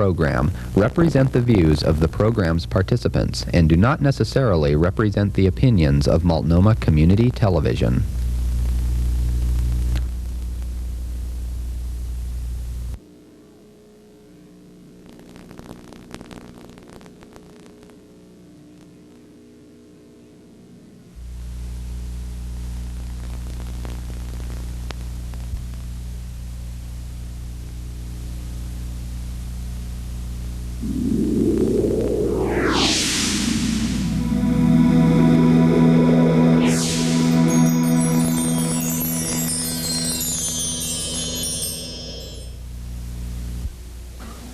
program represent the views of the program's participants and do not necessarily represent the opinions of Multnomah Community Television.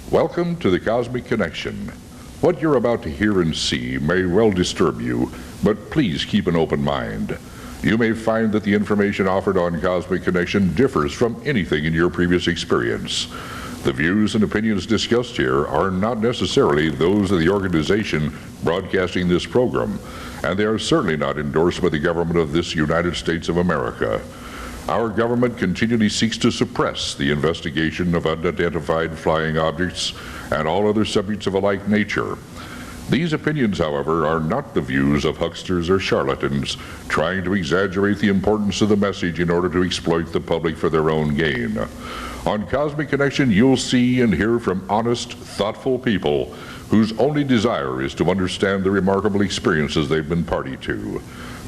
Welcome to the Cosmic Connection. What you're about to hear and see may well disturb you, but please keep an open mind. You may find that the information offered on Cosmic Connection differs from anything in your previous experience. The views and opinions discussed here are not necessarily those of the organization broadcasting this program, and they are certainly not endorsed by the government of this United States of America. Our government continually seeks to suppress the investigation of unidentified flying objects and all other subjects of a like nature. These opinions, however, are not the views of hucksters or charlatans trying to exaggerate the importance of the message in order to exploit the public for their own gain. On Cosmic Connection, you'll see and hear from honest, thoughtful people whose only desire is to understand the remarkable experiences they've been party to.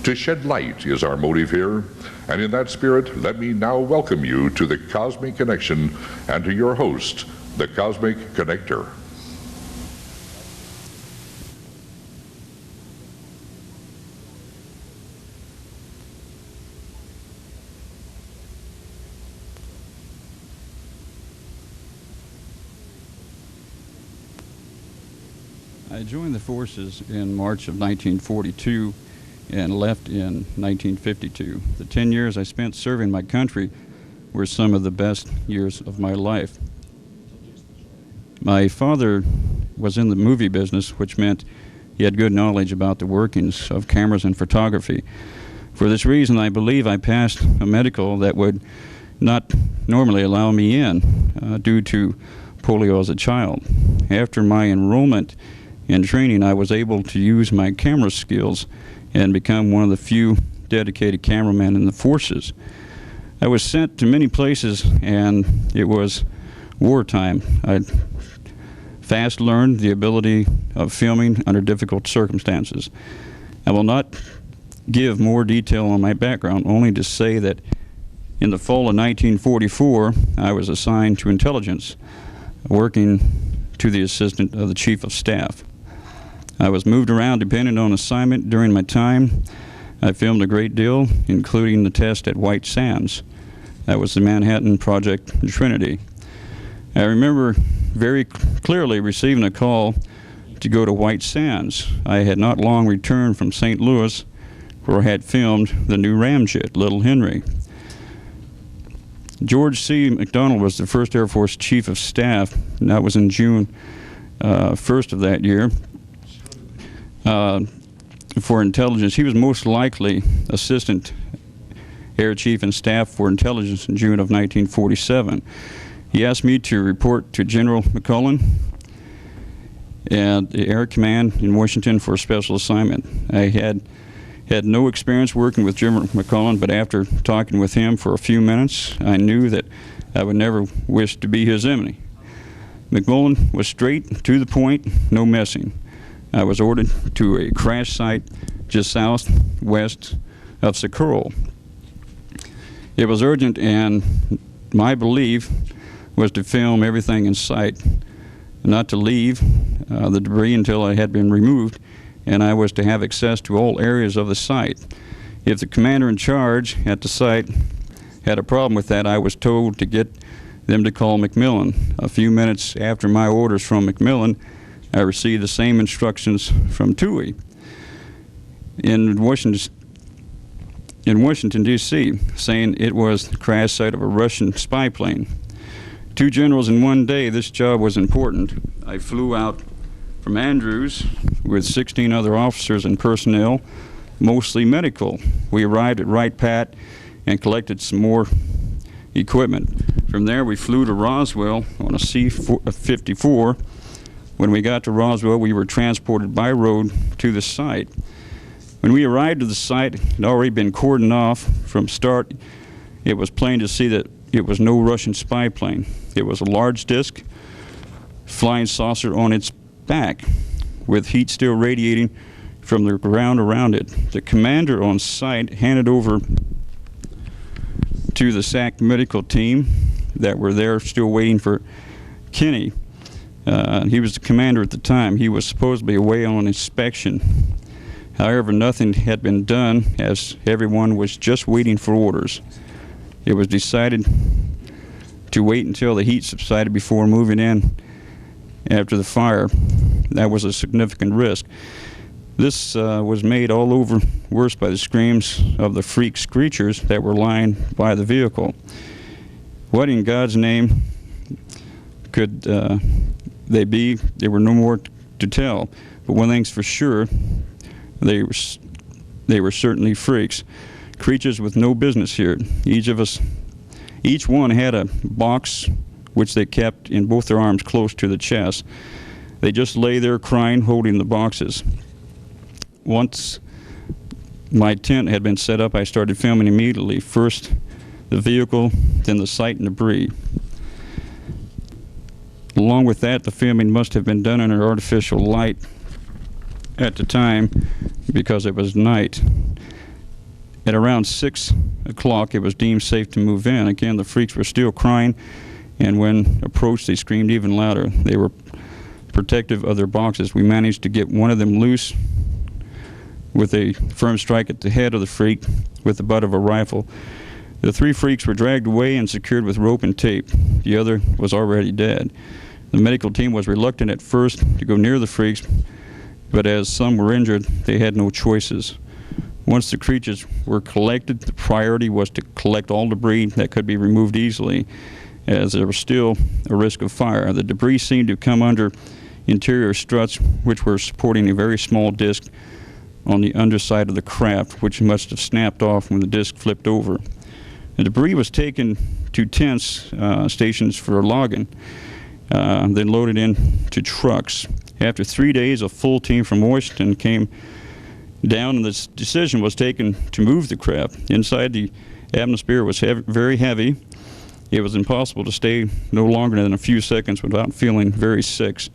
To shed light is our motive here, and in that spirit, let me now welcome you to the Cosmic Connection and to your host, the Cosmic Connector. I joined the forces in March of 1942 and left in 1952. The 10 years I spent serving my country were some of the best years of my life. My father was in the movie business, which meant he had good knowledge about the workings of cameras and photography. For this reason, I believe I passed a medical that would not normally allow me in due to polio as a child. After my enrollment in training, I was able to use my camera skills and become one of the few dedicated cameramen in the forces. I was sent to many places, and it was wartime. I fast learned the ability of filming under difficult circumstances. I will not give more detail on my background, only to say that in the fall of 1944, I was assigned to intelligence, working to the assistant of the Chief of Staff. I was moved around depending on assignment during my time. I filmed a great deal, including the test at White Sands. That was the Manhattan Project in Trinity. I remember very clearly receiving a call to go to White Sands. I had not long returned from St. Louis, where I had filmed the new ramjet, Little Henry. George C. McDonald was the first Air Force Chief of Staff, and that was in June 1st of that year. For intelligence, he was most likely Assistant Air Chief and Staff for Intelligence in June of 1947. He asked me to report to General McCullen and the Air Command in Washington for a special assignment. I had no experience working with General McCullen, but after talking with him for a few minutes, I knew that I would never wish to be his enemy. McCullen was straight to the point, no messing. I was ordered to a crash site just southwest of Socorro. It was urgent, and my belief was to film everything in sight, not to leave the debris until I had been removed, and I was to have access to all areas of the site. If the commander in charge at the site had a problem with that, I was told to get them to call McMillan. A few minutes after my orders from McMillan, I received the same instructions from Toohey in Washington, D.C., saying it was the crash site of a Russian spy plane. 2 generals in one day. This job was important. I flew out from Andrews with 16 other officers and personnel, mostly medical. We arrived at Wright Pat and collected some more equipment. From there, we flew to Roswell on a C-54 When we got to Roswell, we were transported by road to the site. When we arrived at the site, it had already been cordoned off from start. It was plain to see that it was no Russian spy plane. It was a large disc, flying saucer on its back, with heat still radiating from the ground around it. The commander on site handed over to the SAC medical team that were there still waiting for Kinney. He was the commander at the time. He was supposedly away on inspection. However, nothing had been done, as everyone was just waiting for orders. It was decided to wait until the heat subsided before moving in after the fire. That was a significant risk. This was made all over worse by the screams of the freak screechers that were lying by the vehicle. What in God's name could they be? There were no more to tell. But one thing's for sure, they were certainly freaks. Creatures with no business here. Each one had a box which they kept in both their arms close to the chest. They just lay there crying, holding the boxes. Once my tent had been set up, I started filming immediately. First the vehicle, then the site and debris. Along with that, the filming must have been done under artificial light at the time because it was night. At around 6 o'clock, it was deemed safe to move in. Again, the freaks were still crying, and when approached, they screamed even louder. They were protective of their boxes. We managed to get one of them loose with a firm strike at the head of the freak with the butt of a rifle. The 3 freaks were dragged away and secured with rope and tape. The other was already dead. The medical team was reluctant at first to go near the freaks, but as some were injured, they had no choices. Once the creatures were collected, the priority was to collect all debris that could be removed easily, as there was still a risk of fire. The debris seemed to come under interior struts, which were supporting a very small disc on the underside of the craft, which must have snapped off when the disc flipped over. The debris was taken to tents stations for logging, then loaded into trucks. After 3 days, a full team from Washington came down, and the decision was taken to move the craft. Inside, the atmosphere was very heavy. It was impossible to stay no longer than a few seconds without feeling very sick.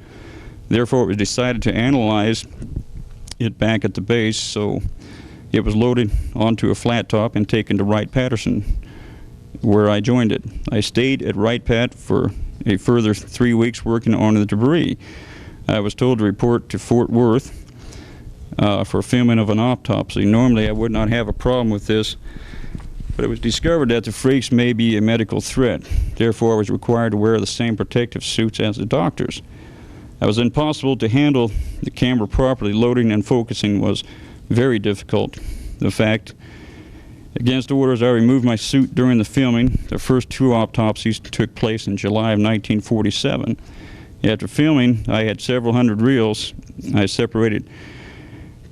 Therefore, it was decided to analyze it back at the base, so it was loaded onto a flat top and taken to Wright-Patterson, where I joined it. I stayed at Wright-Pat for a further 3 weeks working on the debris. I was told to report to Fort Worth for filming of an autopsy. Normally I would not have a problem with this, but it was discovered that the freaks may be a medical threat. Therefore, I was required to wear the same protective suits as the doctors. It was impossible to handle the camera properly. Loading and focusing was very difficult. In fact, against orders, I removed my suit during the filming. The first 2 autopsies took place in July of 1947. After filming, I had several hundred reels. I separated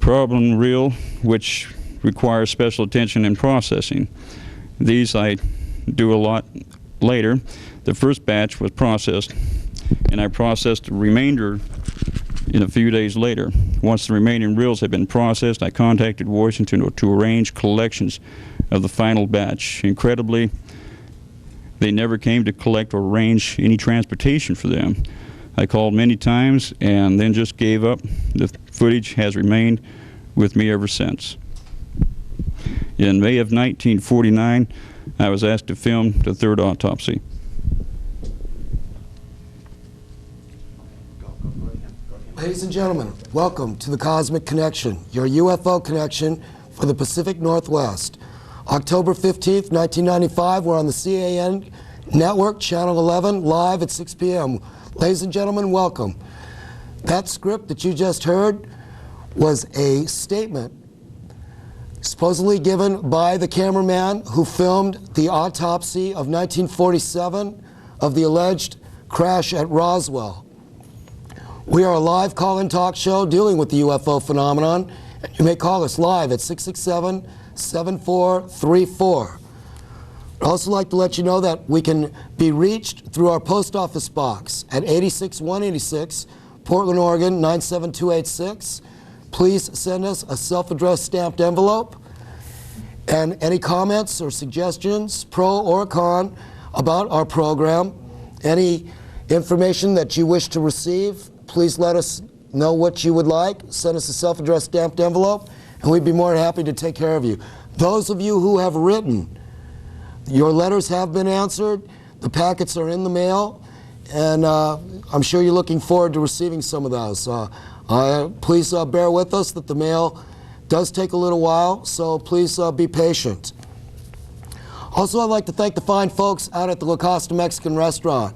problem reel, which requires special attention and processing. These I do a lot later. The first batch was processed, and I processed the remainder in a few days later. Once the remaining reels had been processed, I contacted Washington to arrange collections of the final batch. Incredibly, they never came to collect or arrange any transportation for them. I called many times and then just gave up. The footage has remained with me ever since. In May of 1949, I was asked to film the 3rd autopsy. Ladies and gentlemen, welcome to the Cosmic Connection, your UFO connection for the Pacific Northwest. October 15th, 1995, we're on the CAN network, channel 11, live at 6 p.m. Ladies and gentlemen, welcome. That script that you just heard was a statement supposedly given by the cameraman who filmed the autopsy of 1947 of the alleged crash at Roswell. We are a live call-in talk show dealing with the UFO phenomenon. You may call us live at 667-7434. I'd also like to let you know that we can be reached through our post office box at 86186, Portland, Oregon 97286. Please send us a self-addressed stamped envelope. And any comments or suggestions, pro or con, about our program, any information that you wish to receive, please let us know what you would like. Send us a self-addressed stamped envelope, and we'd be more than happy to take care of you. Those of you who have written, your letters have been answered. The packets are in the mail, and I'm sure you're looking forward to receiving some of those. Please bear with us that the mail does take a little while, so please be patient. Also, I'd like to thank the fine folks out at the La Costa Mexican Restaurant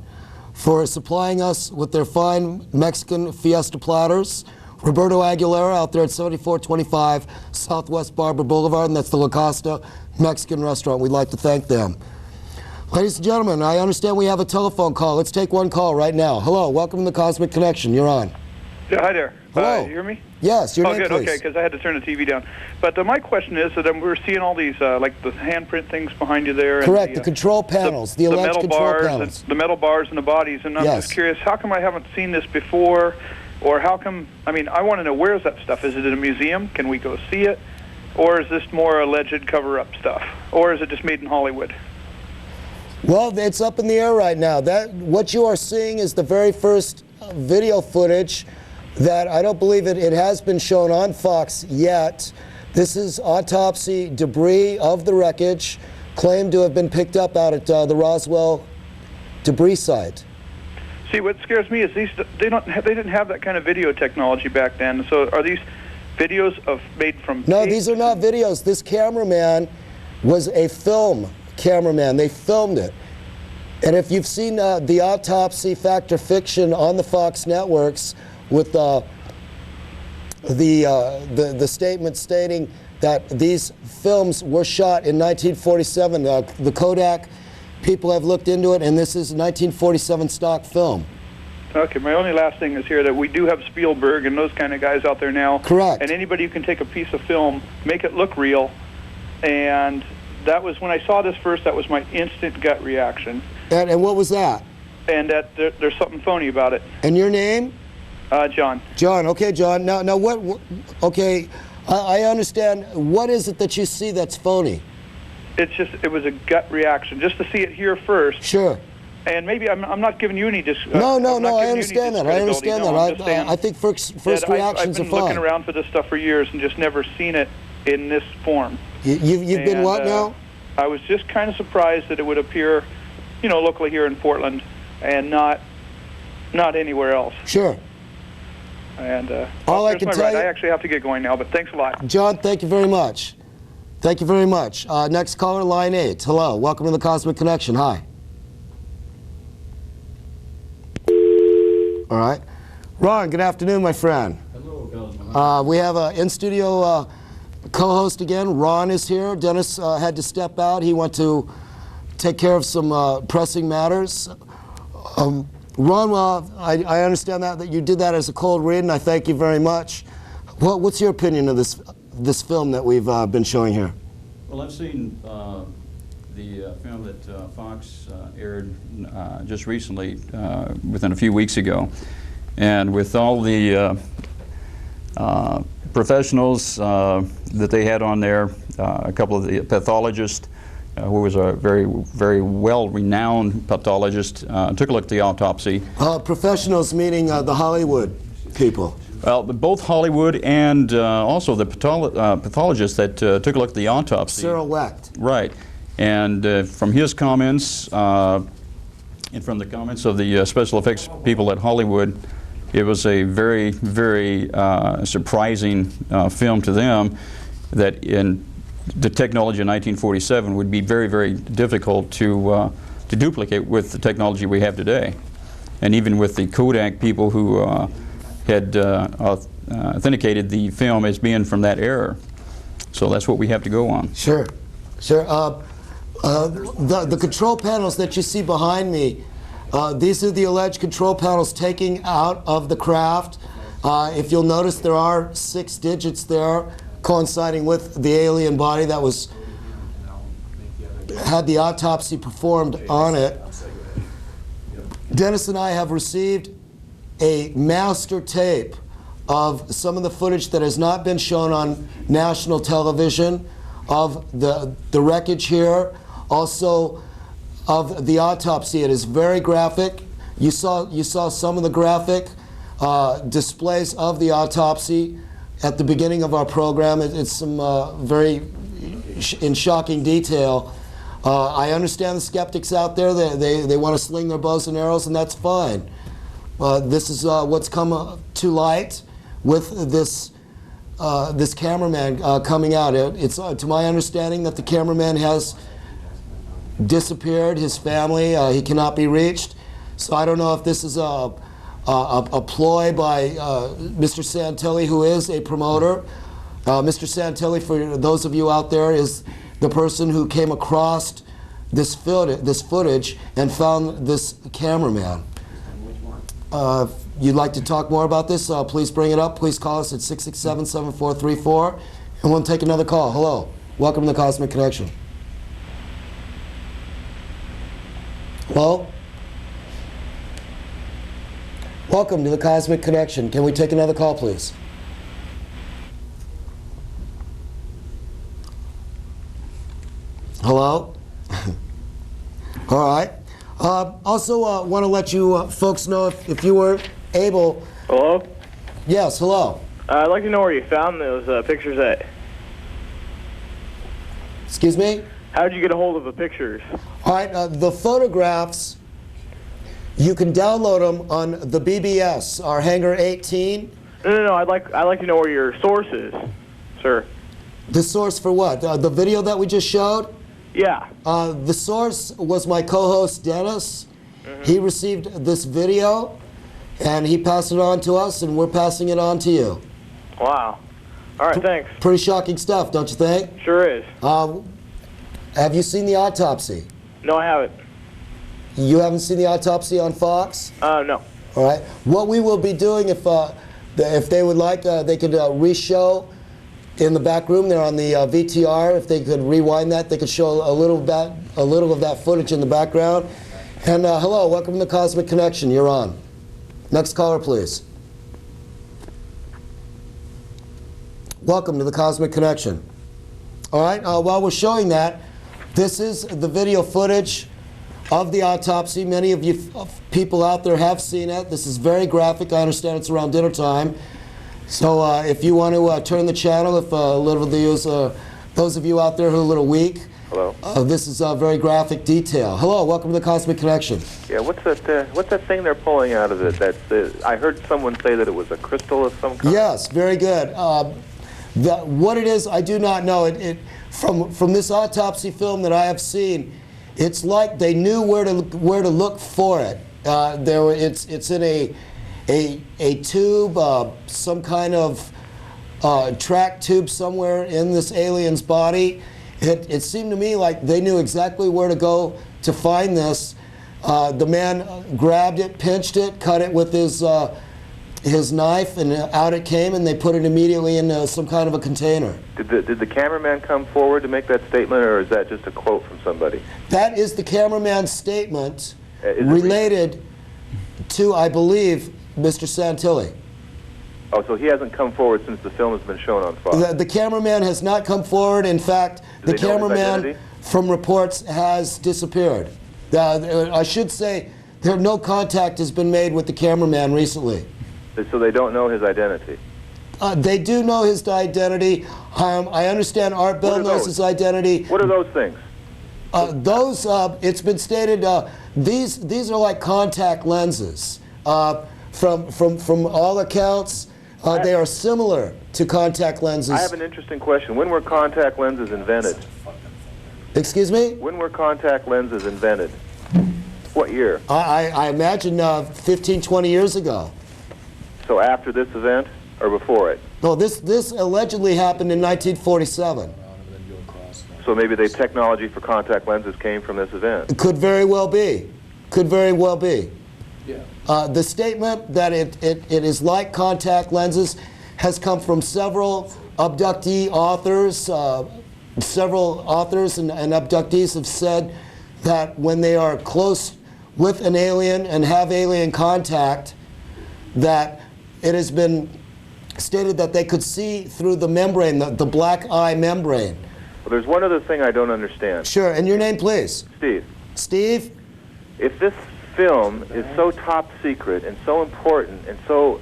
for supplying us with their fine Mexican fiesta platters. Roberto Aguilera out there at 7425 Southwest Barber Boulevard, and that's the La Costa Mexican Restaurant. We'd like to thank them. Ladies and gentlemen, I understand we have a telephone call. Let's take one call right now. Hello, welcome to the Cosmic Connection. You're on. Yeah, hi there. Hello. You hear me? Yes, your name, good. please. Okay, because I had to turn the TV down. But my question is that we're seeing all these, like the handprint things behind you there. Correct, and the control panels, the alleged metal control bars panels. and the metal bars and the bodies, and I'm just curious, how come I haven't seen this before? Or how come, I mean, I want to know, where is that stuff? Is it in a museum? Can we go see it? Or is this more alleged cover-up stuff? Or is it just made in Hollywood? Well, it's up in the air right now. What you are seeing is the very first video footage that I don't believe it has been shown on Fox yet. This is autopsy debris of the wreckage claimed to have been picked up out at the Roswell debris site. See, what scares me is they didn't have that kind of video technology back then. So are these videos made from No, tape? these are not videos. This cameraman was a film cameraman. They filmed it. And if you've seen the autopsy Fact or Fiction on the Fox networks with the statement stating that these films were shot in 1947, the Kodak people have looked into it, and this is a 1947 stock film. Okay, my only last thing is here that we do have Spielberg and those kind of guys out there now. Correct. And anybody who can take a piece of film, make it look real, and that was, when I saw this first, that was my instant gut reaction. And what was that? And that there's something phony about it. And your name? John. John, okay, John. Now what okay, I understand. What is it that you see that's phony? It's just, it was a gut reaction, just to see it here first. Sure. And maybe I'm not giving you any No, I understand that. I understand that. I think first reactions are fine. I've been looking around for this stuff for years and just never seen it in this form. You've been what now? I was just kind of surprised that it would appear, locally here in Portland and not anywhere else. Sure. And all I can tell you, I actually have to get going now, but thanks a lot. John, thank you very much. Thank you very much. Next caller, line 8. Hello, welcome to the Cosmic Connection. Hi. All right. Ron, good afternoon, my friend. Hello, Cosmo. We have an in-studio co-host again. Ron is here. Dennis had to step out. He went to take care of some pressing matters. Ron, I understand that you did that as a cold read, and I thank you very much. What's your opinion of this film that we've been showing here? Well, I've seen the film that Fox aired just recently, within a few weeks ago. And with all the professionals that they had on there, a couple of the pathologists, who was a very, very well-renowned pathologist, took a look at the autopsy. Professionals meaning the Hollywood people. Well, both Hollywood and also the pathologist that took a look at the autopsy. Cyril Wecht. Right. And from his comments and from the comments of the special effects people at Hollywood, it was a very, very surprising film to them that in the technology in 1947 would be very, very difficult to duplicate with the technology we have today. And even with the Kodak people who had authenticated the film as being from that era. So that's what we have to go on. Sure, sure. The control panels that you see behind me, these are the alleged control panels taking out of the craft. If you'll notice, there are 6 digits there coinciding with the alien body that had the autopsy performed on it. Dennis and I have received a master tape of some of the footage that has not been shown on national television of the wreckage here, also of the autopsy. It is very graphic. You saw some of the graphic displays of the autopsy at the beginning of our program. It's some very in shocking detail. I understand the skeptics out there. They want to sling their bows and arrows, and that's fine. This is what's come to light with this this cameraman coming out. It's to my understanding that the cameraman has disappeared. His family, he cannot be reached. So I don't know if this is a ploy by Mr. Santilli, who is a promoter. Mr. Santilli, for those of you out there, is the person who came across this footage and found this cameraman. If you'd like to talk more about this, please bring it up. Please call us at 667-7434, and we'll take another call. Hello. Welcome to the Cosmic Connection. Hello? Welcome to the Cosmic Connection. Can we take another call, please? Hello? All right. Also want to let you folks know if you were able... Hello? Yes, hello. I'd like to know where you found those pictures at. Excuse me? How did you get a hold of the pictures? All right, the photographs, you can download them on the BBS, our Hangar 18. No, I'd like to know where your source is, sir. The source for what? The video that we just showed? Yeah. The source was my co-host, Dennis. Mm-hmm. He received this video, and he passed it on to us, and we're passing it on to you. Wow. All right, thanks. Pretty shocking stuff, don't you think? Sure is. Have you seen the autopsy? No, I haven't. You haven't seen the autopsy on Fox? No. All right. What we will be doing, if they would like, they could re-show in the back room there on the VTR. If they could rewind that, they could show a little of that footage in the background. And hello, welcome to the Cosmic Connection. You're on. Next caller, please. Welcome to the Cosmic Connection. All right. While we're showing that, this is the video footage of the autopsy. Many of you people out there have seen it. This is very graphic. I understand it's around dinner time. So if you want to turn the channel, if those of you out there who are a little weak, hello. This is very graphic detail. Hello, welcome to the Cosmic Connection. Yeah, what's that thing they're pulling out of it? I heard someone say that it was a crystal of some kind. Yes, very good. What it is, I do not know. From this autopsy film that I have seen, it's like they knew where to look for it. It's in a tube, some kind of track tube somewhere in this alien's body. It seemed to me like they knew exactly where to go to find this. The man grabbed it, pinched it, cut it with his knife, and out it came, and they put it immediately in some kind of a container. Did the cameraman come forward to make that statement, or is that just a quote from somebody? That is the cameraman's statement related to, I believe, Mr. Santilli. Oh, so he hasn't come forward since the film has been shown on Fox? The cameraman has not come forward. In fact, the cameraman, from reports, has disappeared. I should say no contact has been made with the cameraman recently. So they don't know his identity? They do know his identity. I understand Art Bell knows his identity. What are those things? It's been stated, these are like contact lenses. From all accounts, they are similar to contact lenses. I have an interesting question. When were contact lenses invented? Excuse me? When were contact lenses invented? What year? I imagine 15, 20 years ago. So after this event or before it? No, this allegedly happened in 1947. So maybe the technology for contact lenses came from this event? It could very well be. Could very well be. Yeah. The statement that it is like contact lenses has come from several abductee authors. Several authors and abductees have said that when they are close with an alien and have alien contact, that it has been stated that they could see through the membrane, the black eye membrane. Well, there's one other thing I don't understand. Sure, and your name, please? Steve. Steve? If this film is so top secret and so important and so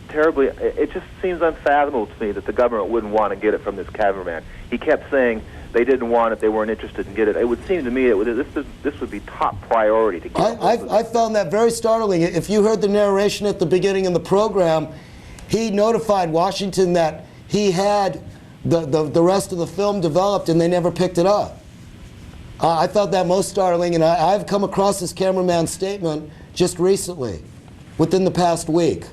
terribly, it just seems unfathomable to me that the government wouldn't want to get it from this cameraman. He kept saying they didn't want it, they weren't interested in getting it. It would seem to me this would be top priority to get it. I found that very startling. If you heard the narration at the beginning of the program, he notified Washington that he had the rest of the film developed and they never picked it up. I thought that most startling, and I've come across this cameraman's statement just recently, within the past week.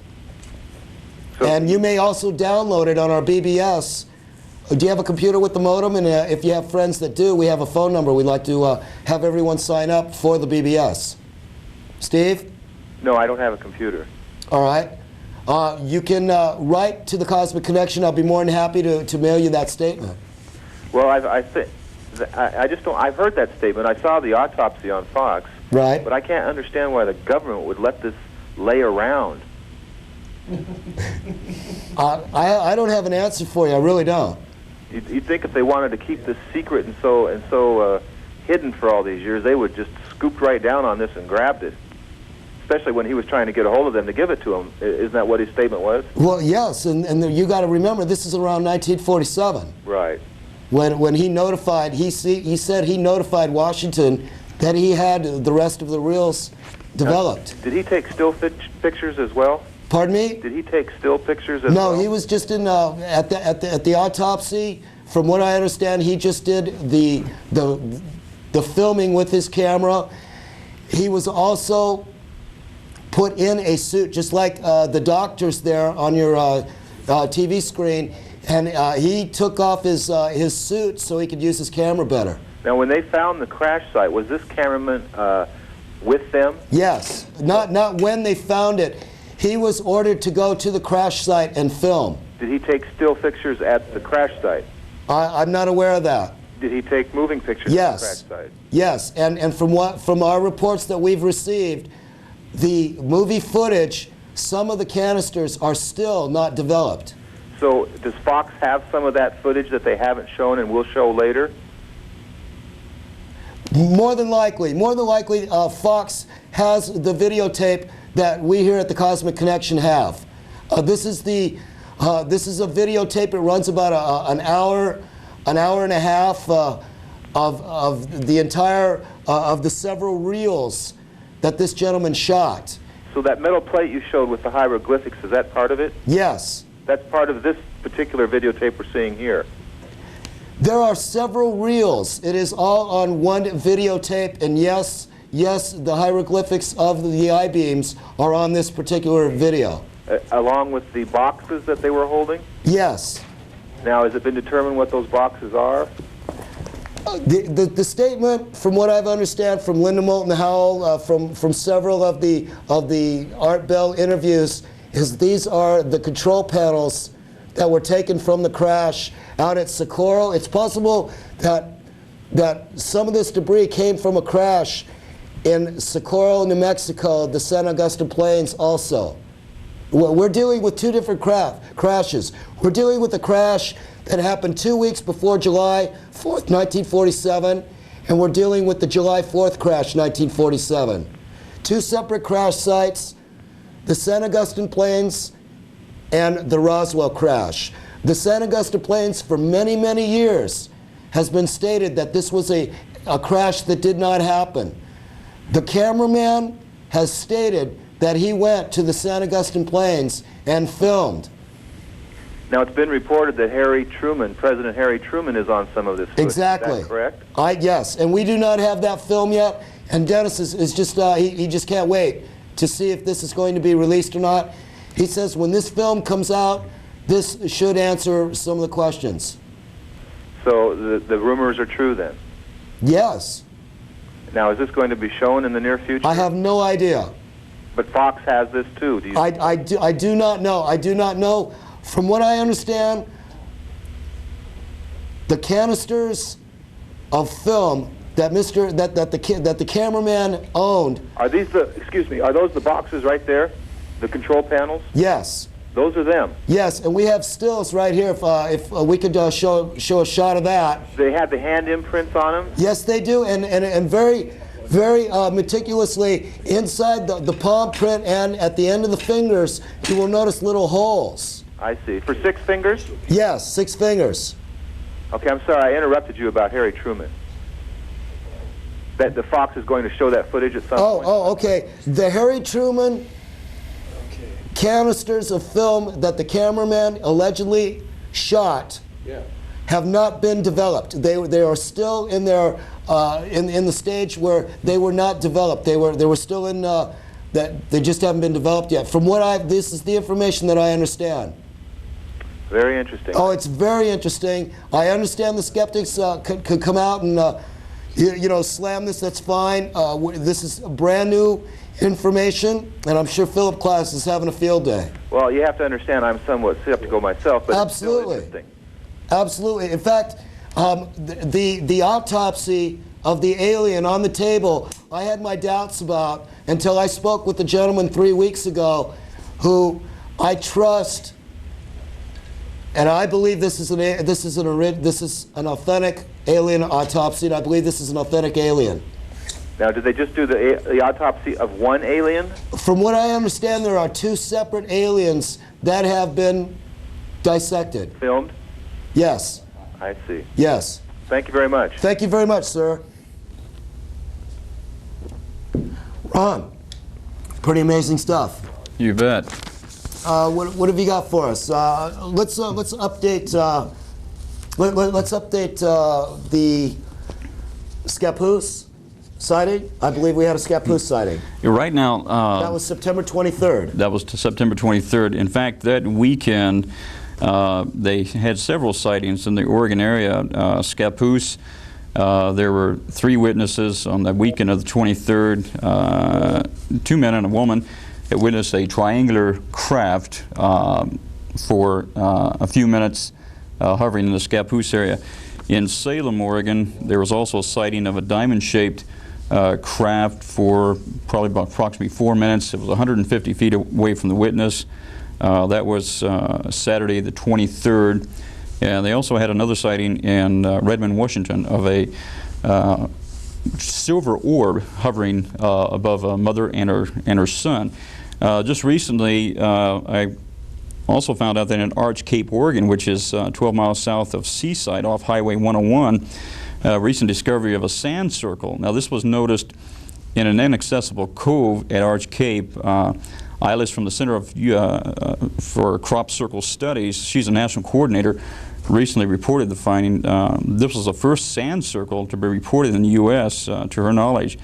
So, and you may also download it on our BBS. Do you have a computer with the modem? And if you have friends that do, we have a phone number. We'd like to have everyone sign up for the BBS. Steve? No, I don't have a computer. All right. You can write to the Cosmic Connection. I'll be more than happy to mail you that statement. Well, I just don't. I've heard that statement. I saw the autopsy on Fox. Right. But I can't understand why the government would let this lay around. I don't have an answer for you. I really don't. You'd think if they wanted to keep this secret and so hidden for all these years, they would just scooped right down on this and grabbed it. Especially when he was trying to get a hold of them to give it to him. Isn't that what his statement was? Well, yes, and you got to remember this is around 1947. Right. When he notified, he said he notified Washington that he had the rest of the reels developed. Did he take still pictures as well? Pardon me? Did he take still pictures as well? No, he was just in at the autopsy. From what I understand, he just did the filming with his camera. He was also put in a suit, just like the doctors there on your TV screen, and he took off his suit so he could use his camera better. Now, when they found the crash site, was this cameraman with them? Yes, not when they found it. He was ordered to go to the crash site and film. Did he take still pictures at the crash site? I'm not aware of that. Did he take moving pictures Yes. at the crash site? Yes, and from our reports that we've received, the movie footage, some of the canisters are still not developed. So does Fox have some of that footage that they haven't shown and will show later? More than likely, Fox has the videotape that we here at the Cosmic Connection have. This is a videotape. It runs about an hour and a half of the entire of the several reels that this gentleman shot. So that metal plate you showed with the hieroglyphics, is that part of it? Yes. That's part of this particular videotape we're seeing here. There are several reels. It is all on one videotape, and yes, the hieroglyphics of the I-beams are on this particular video. Along with the boxes that they were holding? Yes. Now, has it been determined what those boxes are? The statement, from what I've understand from Linda Moulton Howell, from several of the Art Bell interviews, is these are the control panels that were taken from the crash out at Socorro. It's possible that some of this debris came from a crash in Socorro, New Mexico, the San Augustine Plains also. We're dealing with two different crashes. We're dealing with a crash that happened 2 weeks before July 4th, 1947, and we're dealing with the July 4th crash, 1947. Two separate crash sites, the San Augustine Plains and the Roswell crash. The San Augustine Plains, for many, many years, has been stated that this was a crash that did not happen. The cameraman has stated that he went to the San Augustine Plains and filmed. Now, it's been reported that President Harry Truman is on some of this footage. Exactly. Is that correct? Yes, and we do not have that film yet, and Dennis is just, he just can't wait to see if this is going to be released or not. He says when this film comes out, this should answer some of the questions. So the rumors are true then? Yes. Now, is this going to be shown in the near future? I have no idea. But Fox has this too. Do you? I do not know. I do not know. From what I understand, the canisters of film that the cameraman owned. Are these excuse me, are those the boxes right there? The control panels? Yes. Those are them? Yes, and we have stills right here if we could show a shot of that. They have the hand imprints on them? Yes, they do, and very meticulously inside the palm print and at the end of the fingers, you will notice little holes. I see. For 6 fingers? Yes, 6 fingers. Okay, I'm sorry, I interrupted you about Harry Truman. That the Fox is going to show that footage at some point? Oh, okay. The Harry Truman canisters of film that the cameraman allegedly shot have not been developed. They are still in their in the stage where they were not developed. They were still in that they just haven't been developed yet. From what this is the information that I understand. Very interesting. Oh, it's very interesting. I understand the skeptics could come out and you know, slam this. That's fine. This is brand new information, and I'm sure Philip Klass is having a field day. Well, you have to understand I'm somewhat skeptical myself, but absolutely, it's still interesting. Absolutely. In fact, the autopsy of the alien on the table, I had my doubts about until I spoke with the gentleman 3 weeks ago, who I trust, and I believe this is an authentic alien autopsy, and I believe this is an authentic alien. Now, did they just do the autopsy of one alien? From what I understand, there are 2 separate aliens that have been dissected. Filmed? Yes. I see. Yes. Thank you very much. Thank you very much, sir. Ron, pretty amazing stuff. You bet. What have you got for us? Let's update. Let's update the Scappoose sighting. I believe we had a Scappoose sighting. Right now. That was September 23rd. That was September 23rd. In fact, that weekend they had several sightings in the Oregon area. Scappoose. There were 3 witnesses on the weekend of the 23rd. 2 men and a woman that witnessed a triangular craft for a few minutes hovering in the Scappoose area. In Salem, Oregon, there was also a sighting of a diamond-shaped craft for probably about approximately 4 minutes. It was 150 feet away from the witness. That was Saturday the 23rd. And they also had another sighting in Redmond, Washington, of a silver orb hovering above a mother and her son. Just recently, I also found out that in Arch Cape, Oregon, which is 12 miles south of Seaside off Highway 101, a recent discovery of a sand circle. Now, this was noticed in an inaccessible cove at Arch Cape. Ilis from the Center for Crop Circle Studies, she's a national coordinator, recently reported the finding. This was the first sand circle to be reported in the U.S. To her knowledge.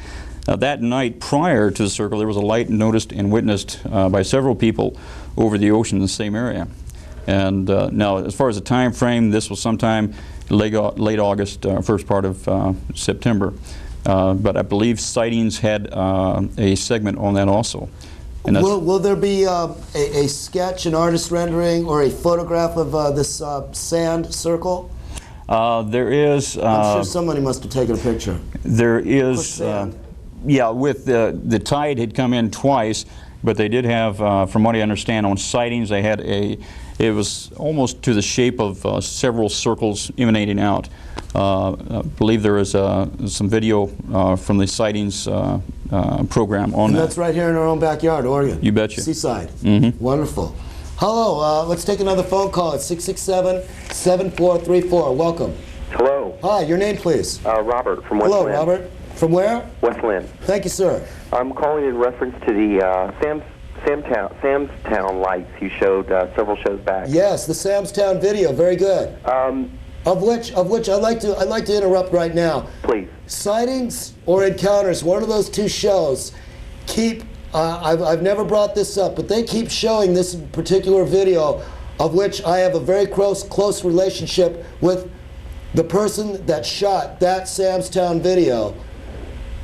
That night prior to the circle, there was a light noticed and witnessed by several people over the ocean in the same area. And now, as far as the time frame, this was sometime late August, first part of September. But I believe sightings had a segment on that also. And will there be a sketch, an artist rendering, or a photograph of this sand circle? There is. I'm sure somebody must have taken a picture. There is. Yeah, with the tide had come in twice, but they did have, from what I understand, on sightings, they had it was almost to the shape of several circles emanating out. I believe there is some video from the sightings program on that. That's right here in our own backyard, Oregon. You betcha. Seaside. Wonderful. Hello, let's take another phone call at 667-7434. Welcome. Hello. Hi, your name, please. Robert from West Hello, Lynn. Robert. From where? West Lynn. Thank you, sir. I'm calling in reference to the Sam's Town lights you showed several shows back. Yes, the Sam's Town video. Very good. Of which I'd like to interrupt right now. Please. Sightings or encounters, one of those 2 shows, keep. I've never brought this up, but they keep showing this particular video, of which I have a very close relationship with the person that shot that Sam's Town video.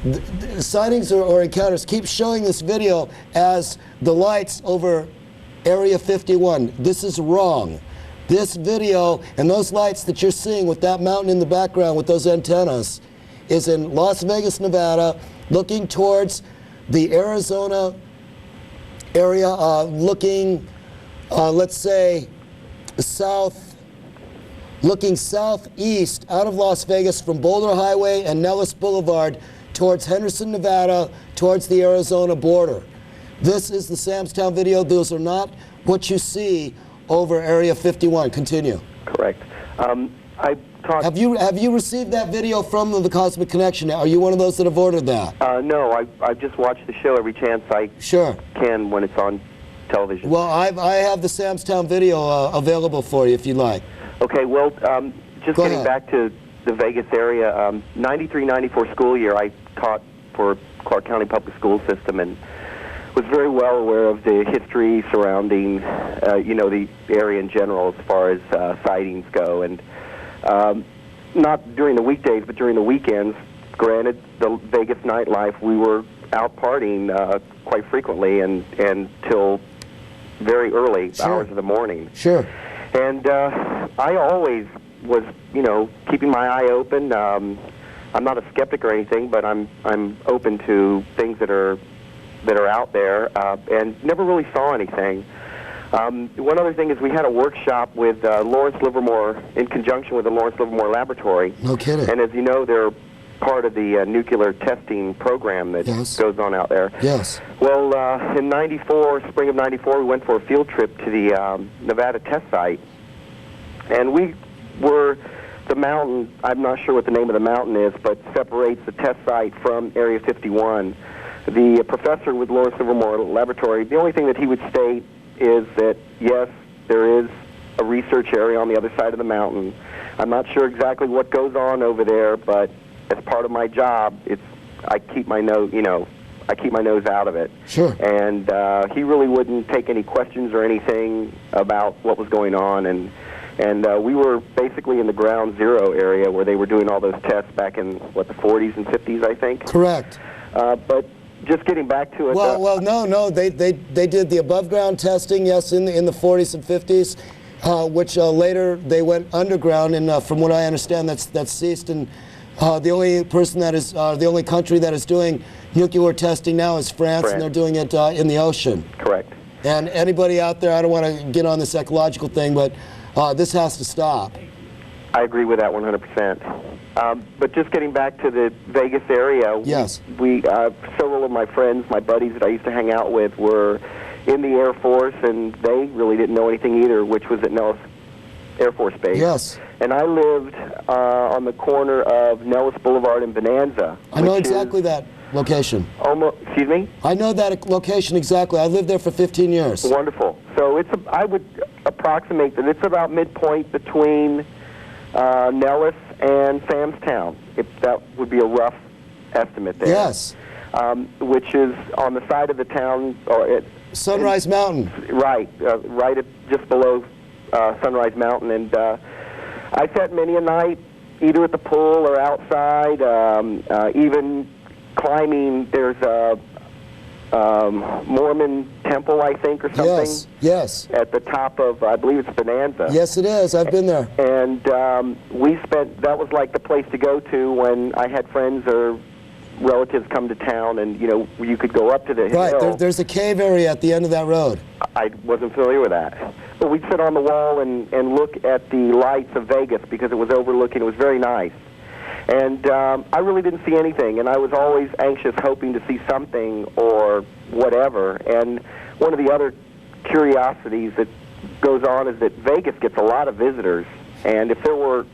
The sightings or encounters keep showing this video as the lights over Area 51. This is wrong. This video and those lights that you're seeing with that mountain in the background with those antennas is in Las Vegas, Nevada, looking towards the Arizona area looking, let's say, looking southeast out of Las Vegas from Boulder Highway and Nellis Boulevard towards Henderson, Nevada, towards the Arizona border. This is the Samstown video. Those are not what you see over Area 51. Continue. Correct. Have you received that video from the Cosmic Connection? Are you one of those that have ordered that? No, I just watch the show every chance I can when it's on television. Well, I have the Samstown video available for you if you'd like. Okay, well, just getting back to the Vegas area, 93-94 school year, I taught for Clark County Public School System and was very well aware of the history surrounding, the area in general as far as sightings go. And not during the weekdays, but during the weekends, granted, the Vegas nightlife, we were out partying quite frequently and till very early hours of the morning. Sure. And I always was, keeping my eye open. I'm not a skeptic or anything, but I'm open to things that are out there, and never really saw anything. One other thing is we had a workshop with Lawrence Livermore in conjunction with the Lawrence Livermore Laboratory. No kidding. And as you know, they're part of the nuclear testing program that goes on out there. Yes. Well, in spring of 94, we went for a field trip to the Nevada test site. And we were the mountain, I'm not sure what the name of the mountain is, but separates the test site from Area 51. The professor with Lawrence Livermore Laboratory, the only thing that he would state is that, yes, there is a research area on the other side of the mountain. I'm not sure exactly what goes on over there, but as part of my job, I keep my nose out of it. Sure. And he really wouldn't take any questions or anything about what was going on. And we were basically in the ground zero area where they were doing all those tests back in, the 40s and 50s, I think? Correct. But just getting back to it... Well, no, they did the above-ground testing, yes, in the 40s and 50s, which later they went underground, and from what I understand, that's ceased, and the only person that is, the only country that is doing nuclear testing now is France. And they're doing it in the ocean. Correct. And anybody out there, I don't want to get on this ecological thing, but this has to stop. I agree with that 100%. But just getting back to the Vegas area, yes, we several of my friends, my buddies that I used to hang out with, were in the Air Force, and they really didn't know anything either, which was at Nellis Air Force Base. Yes. And I lived on the corner of Nellis Boulevard and Bonanza. I know exactly that location. Excuse me? I know that location exactly. I lived there for 15 years. Wonderful. So I would approximate that it's about midpoint between Nellis and Samstown, if that would be a rough estimate there. Yes. Which is on the side of the town, or Sunrise Mountain. Right, right just below Sunrise Mountain, and I sat many a night, either at the pool or outside, even climbing. There's a Mormon temple, I think, or something. Yes, yes. At the top of, I believe it's Bonanza. Yes, it is. I've been there. And that was like the place to go to when I had friends or relatives come to town, and, you could go up to the hill. Right, there's a cave area at the end of that road. I wasn't familiar with that. But we'd sit on the wall and look at the lights of Vegas because it was overlooking. It was very nice. And I really didn't see anything, and I was always anxious, hoping to see something or whatever. And one of the other curiosities that goes on is that Vegas gets a lot of visitors, and if there were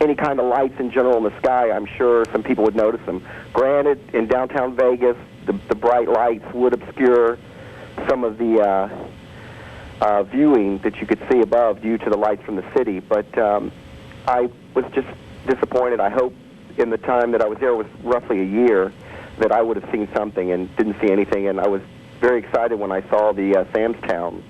any kind of lights in general in the sky, I'm sure some people would notice them. Granted, in downtown Vegas, the bright lights would obscure some of the viewing that you could see above due to the lights from the city, but I was just disappointed. I hope in the time that I was there, was roughly a year, that I would have seen something, and didn't see anything, and I was very excited when I saw the Samstown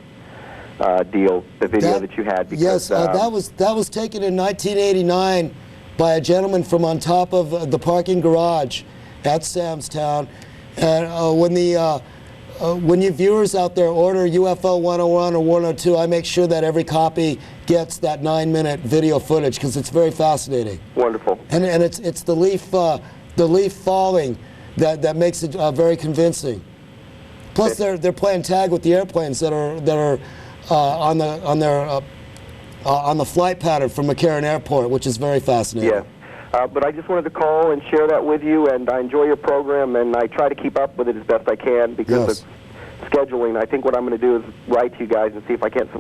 deal, the video that you had. Because, yes, that was taken in 1989 by a gentleman from on top of the parking garage at Samstown. And when you viewers out there order UFO 101 or 102, I make sure that every copy gets that 9-minute video footage because it's very fascinating. Wonderful. And it's the leaf falling that makes it very convincing. Plus, they're playing tag with the airplanes that are on the flight pattern from McCarran Airport, which is very fascinating. Yeah. But I just wanted to call and share that with you, and I enjoy your program, and I try to keep up with it as best I can because of scheduling. I think what I'm going to do is write to you guys and see if I can't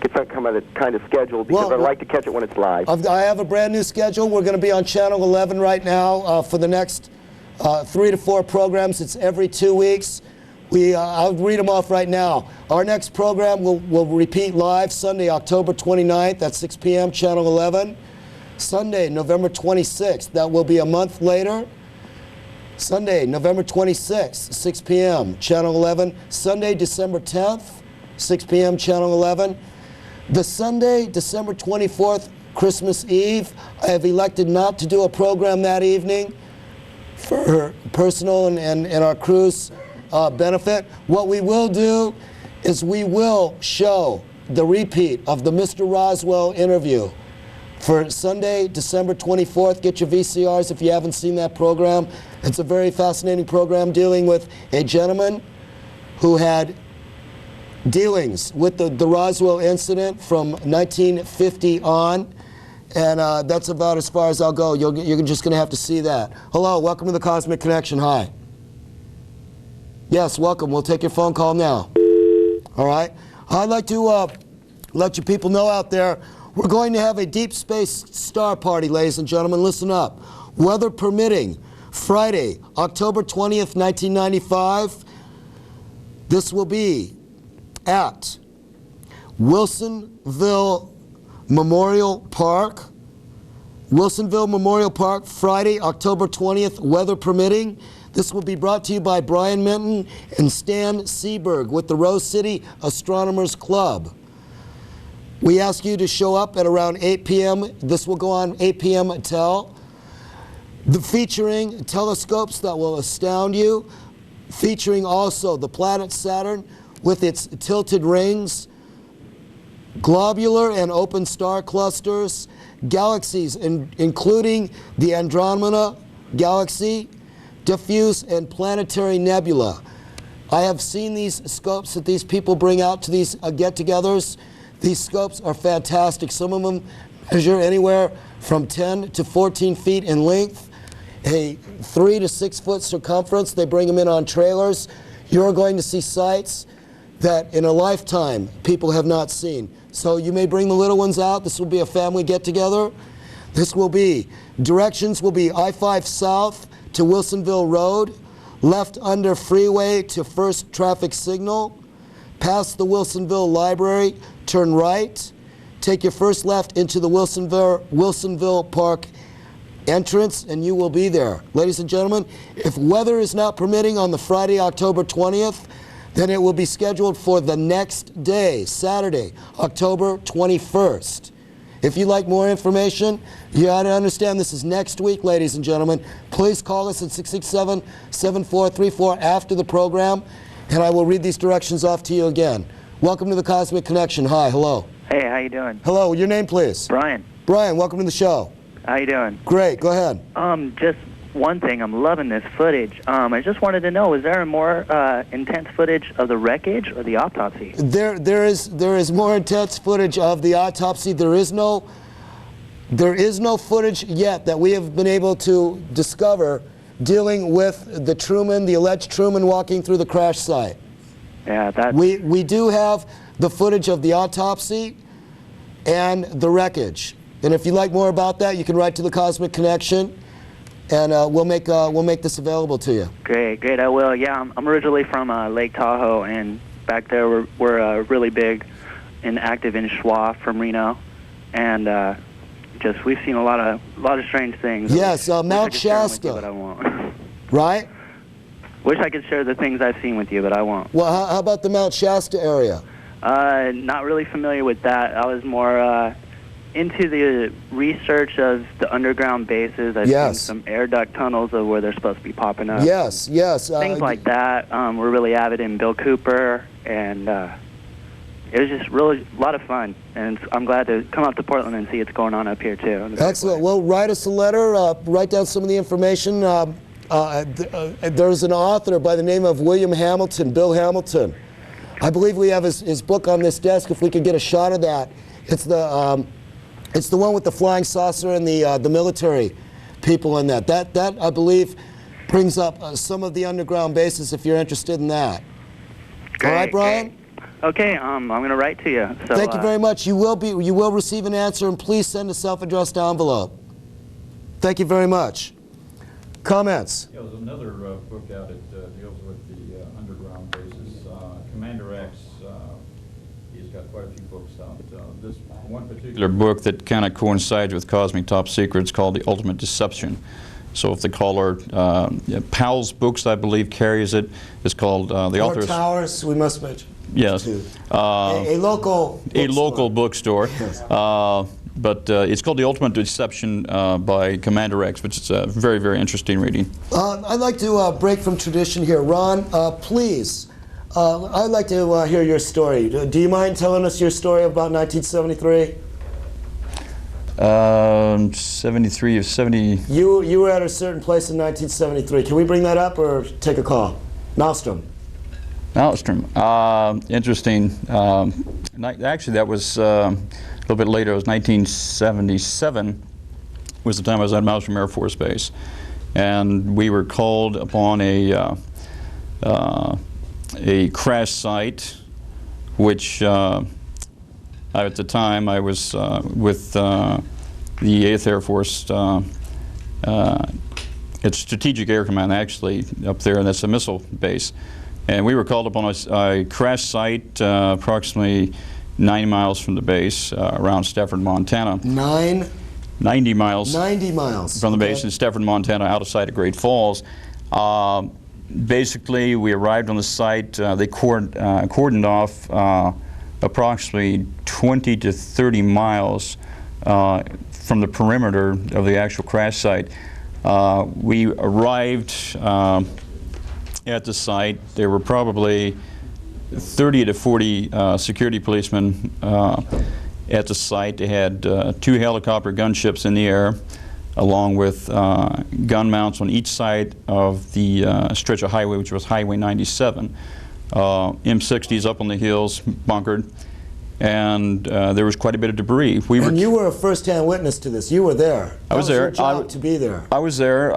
get some kind of schedule, because I'd like to catch it when it's live. I have a brand new schedule. We're going to be on Channel 11 right now for the next 3 to 4 programs. It's every 2 weeks. I'll read them off right now. Our next program will repeat live Sunday, October 29th at 6 p.m., Channel 11. Sunday, November 26th, that will be a month later. Sunday, November 26th, 6 p.m., Channel 11. Sunday, December 10th, 6 p.m., Channel 11. The Sunday, December 24th, Christmas Eve, I have elected not to do a program that evening for personal and our crew's benefit. What we will do is we will show the repeat of the Mr. Roswell interview for Sunday, December 24th. Get your VCRs if you haven't seen that program. It's a very fascinating program dealing with a gentleman who had dealings with the Roswell incident from 1950 on. And that's about as far as I'll go. You're just going to have to see that. Hello, welcome to the Cosmic Connection. Hi. Yes, welcome. We'll take your phone call now. All right. I'd like to let you people know out there, we're going to have a deep space star party, ladies and gentlemen. Listen up. Weather permitting, Friday, October 20th, 1995. This will be at Wilsonville Memorial Park. Wilsonville Memorial Park, Friday, October 20th, weather permitting. This will be brought to you by Brian Minton and Stan Seberg with the Rose City Astronomers Club. We ask you to show up at around 8 p.m. This will go on 8 p.m. until. Featuring telescopes that will astound you, featuring also the planet Saturn with its tilted rings, globular and open star clusters, galaxies including the Andromeda Galaxy, diffuse and planetary nebula. I have seen these scopes that these people bring out to these get-togethers. These scopes are fantastic. Some of them measure anywhere from 10 to 14 feet in length, a 3 to 6 foot circumference. They bring them in on trailers. You're going to see sights that in a lifetime people have not seen. So you may bring the little ones out. This will be a family get-together. This will be, directions will be I-5 South to Wilsonville Road, left under freeway to first traffic signal, past the Wilsonville Library, turn right, take your first left into the Wilsonville Park entrance, and you will be there. Ladies and gentlemen, if weather is not permitting on the Friday, October 20th, then it will be scheduled for the next day, Saturday, October 21st. If you'd like more information, you ought to understand this is next week, ladies and gentlemen. Please call us at 667-7434 after the program, and I will read these directions off to you again. Welcome to the Cosmic Connection. Hi, hello. Hey, how you doing? Hello, your name, please? Brian. Brian, welcome to the show. How you doing? Great, go ahead. Just one thing, I'm loving this footage. I just wanted to know, is there more intense footage of the wreckage or the autopsy? There is more intense footage of the autopsy. There is no footage yet that we have been able to discover dealing with the alleged Truman walking through the crash site. Yeah, that's... We do have the footage of the autopsy and the wreckage. And if you'd like more about that, you can write to the Cosmic Connection, and we'll make this available to you. Great, I will. Yeah, I'm originally from Lake Tahoe, and back there we're really big and active in Schwa from Reno, and we've seen a lot of strange things. Yes, Mount Shasta. You, but I won't. Right? Wish I could share the things I've seen with you, but I won't. Well, how about the Mount Shasta area? Not really familiar with that. I was more into the research of the underground bases. I've seen some air duct tunnels of where they're supposed to be popping up. Yes. Things like that. We're really avid in Bill Cooper, and it was just really a lot of fun. And I'm glad to come up to Portland and see what's going on up here, too. Excellent. Well, write us a letter. Write down some of the information. there's an author by the name of William Hamilton, Bill Hamilton. I believe we have his book on this desk. If we could get a shot of that, it's the one with the flying saucer and the military people in that. That I believe brings up some of the underground bases. If you're interested in that. Great, all right, Brian. Okay, I'm going to write to you. So, thank you very much. You will receive an answer, and please send a self-addressed envelope. Thank you very much. Comments? Yeah, there's another book out that deals with the underground bases. Commander X, he's got quite a few books out. This one particular book that kind of coincides with Cosmic Top Secret is called The Ultimate Deception. So if the caller, Powell's Books, I believe, carries it. It's called the author's Towers, we must mention. Yes. A local bookstore. Yes. But it's called The Ultimate Deception by Commander X, which is a very, very interesting reading. I'd like to break from tradition here. Ron, please, I'd like to hear your story. Do you mind telling us your story about 1973? 73 or 70. You were at a certain place in 1973. Can we bring that up or take a call? Maelstrom. Interesting. Actually, that was a little bit later. It was 1977 was the time I was at Maelstrom Air Force Base. And we were called upon a crash site, which at the time I was with the 8th Air Force. It's Strategic Air Command, actually, up there, and that's a missile base. And we were called upon a crash site approximately 90 miles from the base, around Stafford, Montana. 90 miles. 90 miles. From the base in Stafford, Montana, out of sight of Great Falls. Basically, we arrived on the site. They cordoned off approximately 20 to 30 miles from the perimeter of the actual crash site. We arrived at the site. There were probably 30 to 40 security policemen at the site. They had 2 helicopter gunships in the air, along with gun mounts on each side of the stretch of highway, which was Highway 97. M60s up on the hills, bunkered, and there was quite a bit of debris. And you were a first-hand witness to this. You were there. I was there. Your job to be there. I was there,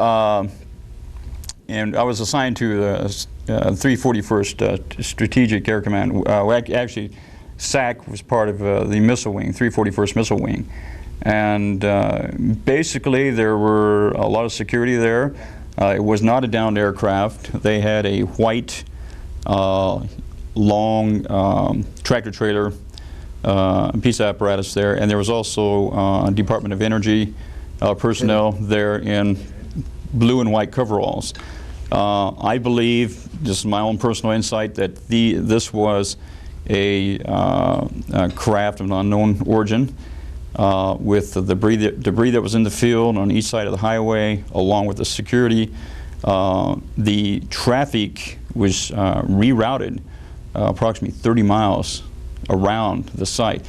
and I was assigned to the 341st Strategic Air Command. Actually, SAC was part of the missile wing, 341st Missile Wing. And basically, there were a lot of security there. It was not a downed aircraft. They had a white, long tractor-trailer piece of apparatus there, and there was also Department of Energy personnel there in blue and white coveralls. I believe, this is my own personal insight, that this was a craft of an unknown origin with the debris that was in the field on each side of the highway, along with the security. The traffic was rerouted approximately 30 miles around the site.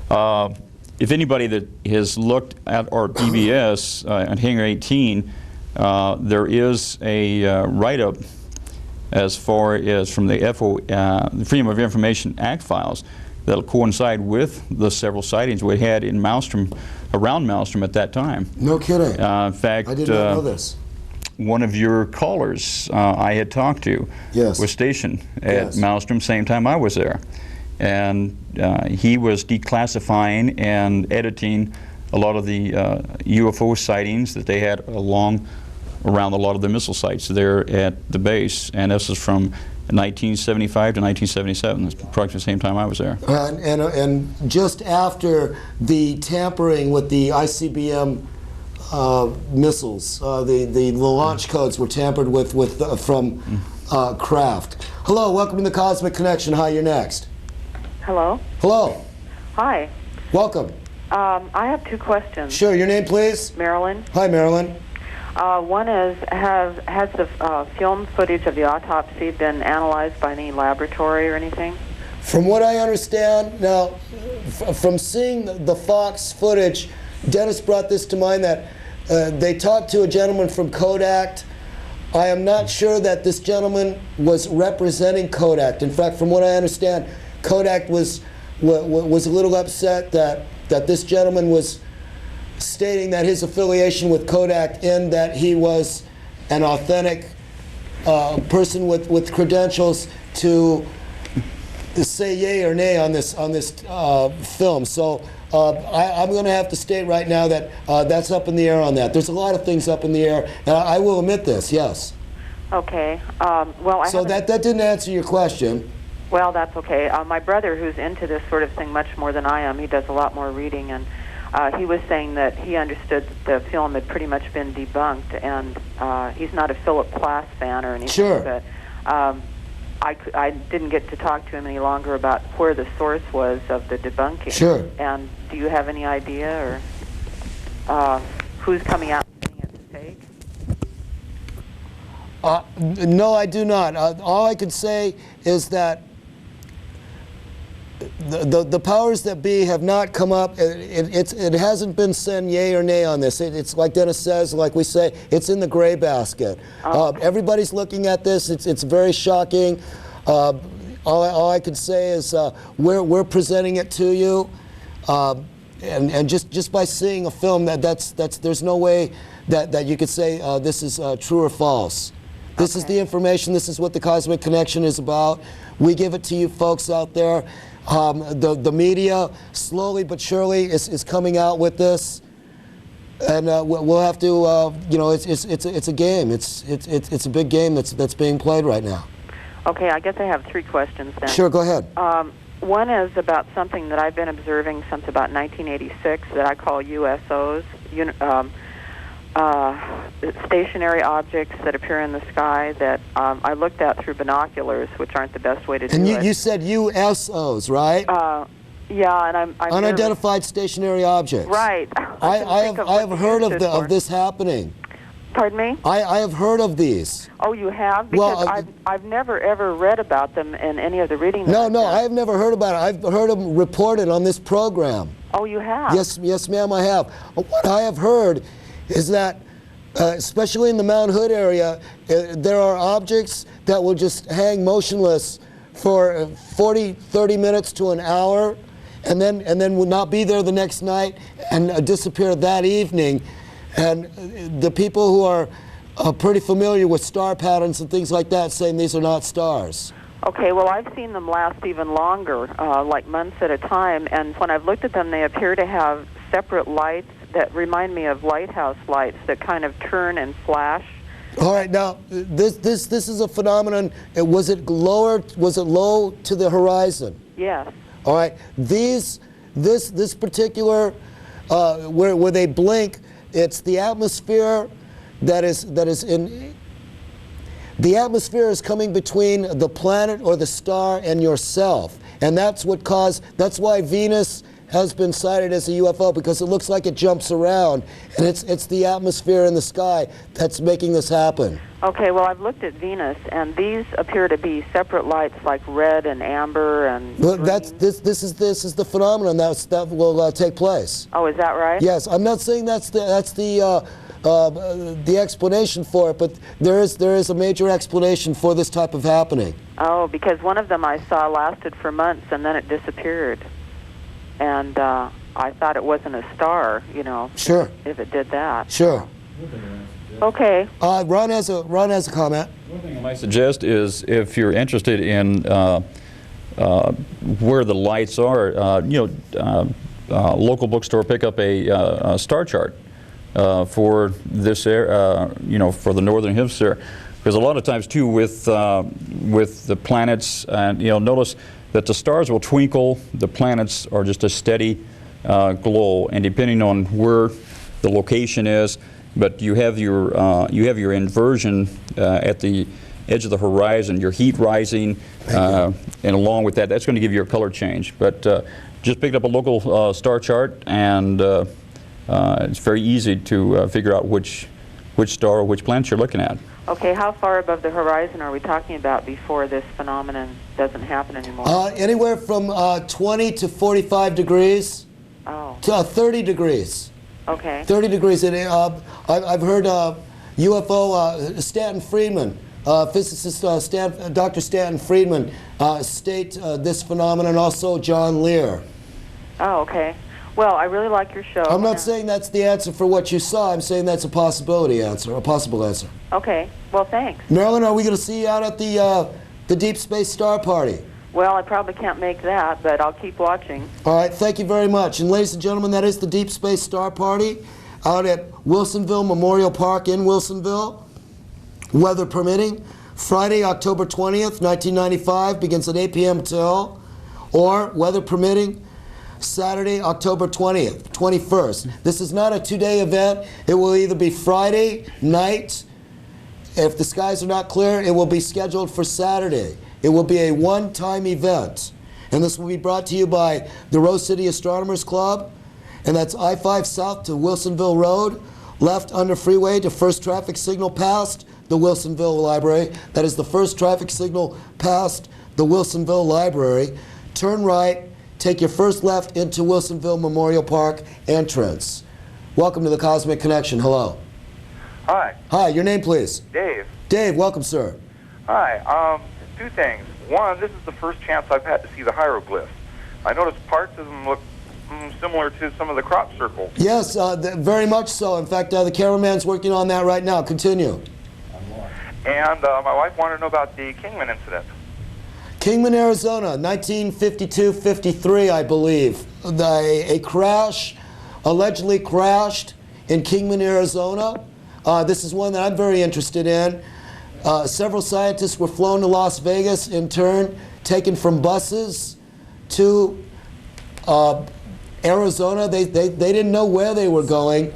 If anybody that has looked at our PBS on Hangar 18, there is a write-up as far as from the the Freedom of Information Act files that'll coincide with the several sightings we had in Maelstrom, around Maelstrom at that time. No kidding. In fact, I did not know this. One of your callers I had talked to was stationed at Maelstrom same time I was there. And he was declassifying and editing a lot of the UFO sightings that they had around a lot of the missile sites there at the base. And this is from 1975 to 1977, approximately the same time I was there. And just after the tampering with the ICBM missiles, the launch codes were tampered with from Kraft. Hello, welcome to the Cosmic Connection. Hi, you're next. Hello. Hello. Hi. Welcome. I have 2 questions. Sure, your name, please? Marilyn. Hi, Marilyn. One is, has the film footage of the autopsy been analyzed by any laboratory or anything? From what I understand, now, from seeing the Fox footage, Dennis brought this to mind that they talked to a gentleman from Kodak I am not sure that this gentleman was representing Kodak. In fact, from what I understand, Kodak was a little upset that this gentleman was stating that his affiliation with Kodak and that he was an authentic person with credentials to say yay or nay on this film. So I'm going to have to state right now that that's up in the air on that. There's a lot of things up in the air, and I will admit this, yes. Okay. Well, so that didn't answer your question. Well, that's okay. My brother, who's into this sort of thing much more than I am, he does a lot more reading, and he was saying that he understood that the film had pretty much been debunked, and he's not a Philip Glass fan or anything. Sure. But I didn't get to talk to him any longer about where the source was of the debunking. Sure. And do you have any idea, or who's coming out and saying it's fake? No, I do not. All I can say is that the powers that be have not come up. It hasn't been said yay or nay on this. It's like Dennis says, like we say, it's in the gray basket. Everybody's looking at this. It's very shocking. All I can say is we're presenting it to you, and just by seeing a film, there's no way that you could say this is true or false. This is the information. This is what the Cosmic Connection is about. We give it to you folks out there. The media, slowly but surely, is coming out with this, and we'll have to. It's a game. It's a big game that's being played right now. Okay, I guess I have 3 questions then. Sure, go ahead. One is about something that I've been observing since about 1986 that I call USOs. Stationary objects that appear in the sky that I looked at through binoculars, which aren't the best way to do it. And you said USOs, right? Yeah, and I'm unidentified stationary objects. Right. I have heard of this happening. Pardon me? I have heard of these. Oh, you have? Because I've never ever read about them in any of the reading. No, I have never heard about it. I've heard them reported on this program. Oh, you have? Yes, ma'am, I have. What I have heard is that, especially in the Mount Hood area, there are objects that will just hang motionless for 40, 30 minutes to an hour, and then will not be there the next night and disappear that evening. And the people who are pretty familiar with star patterns and things like that saying these are not stars. Okay, well, I've seen them last even longer, like months at a time, and when I've looked at them, they appear to have separate lights that remind me of lighthouse lights that kind of turn and flash. All right, now this is a phenomenon. Was it low to the horizon? Yes. All right. This particular where they blink, it's the atmosphere that is in. The atmosphere is coming between the planet or the star and yourself, and that's why Venus has been cited as a UFO, because it looks like it jumps around, and it's the atmosphere in the sky that's making this happen. Okay, well, I've looked at Venus, and these appear to be separate lights, like red and amber and green. This is the phenomenon that will take place. Oh, is that right? Yes, I'm not saying that's the explanation for it, but there is a major explanation for this type of happening. Oh, because one of them I saw lasted for months, and then it disappeared. And I thought it wasn't a star, Sure. if it did that. Sure. Okay. Ron has a comment. One thing I might suggest is, if you're interested in where the lights are, local bookstore, pick up a star chart for this area, for the northern hemisphere, because a lot of times too with the planets, and notice that the stars will twinkle, the planets are just a steady glow, and depending on where the location is, but you have your inversion at the edge of the horizon, your heat rising, and along with that, that's going to give you a color change. But just pick up a local star chart, and it's very easy to figure out which star or which planet you're looking at. Okay, how far above the horizon are we talking about before this phenomenon doesn't happen anymore? Anywhere from 20 to 45 degrees to 30 degrees. Okay. 30 degrees. And I've heard, UFO Stanton Friedman, physicist Dr. Stanton Friedman state this phenomenon, also John Lear. Oh, okay. Well, I really like your show. I'm not saying that's the answer for what you saw. I'm saying that's a possibility answer, a possible answer. Okay. Well, thanks. Marilyn, are we going to see you out at the Deep Space Star Party? Well, I probably can't make that, but I'll keep watching. All right, thank you very much. And ladies and gentlemen, that is the Deep Space Star Party out at Wilsonville Memorial Park in Wilsonville, weather permitting. Friday, October 20th, 1995, begins at 8 p.m. till, or weather permitting, Saturday, October 20th, 21st. This is not a two-day event. It will either be Friday night. If the skies are not clear, it will be scheduled for Saturday. It will be a one-time event. And this will be brought to you by the Rose City Astronomers Club. And that's I-5 south to Wilsonville Road, left under freeway to first traffic signal past the Wilsonville Library. That is the first traffic signal past the Wilsonville Library. Turn right, take your first left into Wilsonville Memorial Park entrance. Welcome to the Cosmic Connection. Hello. Hi. Hi, your name please? Dave. Dave, welcome sir. Hi. Two things. One, this is the first chance I've had to see the hieroglyphs. I noticed parts of them look similar to some of the crop circles. Yes, very much so. In fact, the cameraman's working on that right now. Continue. And my wife wanted to know about the Kingman incident. Kingman, Arizona, 1952-53, I believe. A crash, allegedly crashed in Kingman, Arizona. This is one that I'm very interested in. Several scientists were flown to Las Vegas, in turn taken from buses to Arizona. They didn't know where they were going.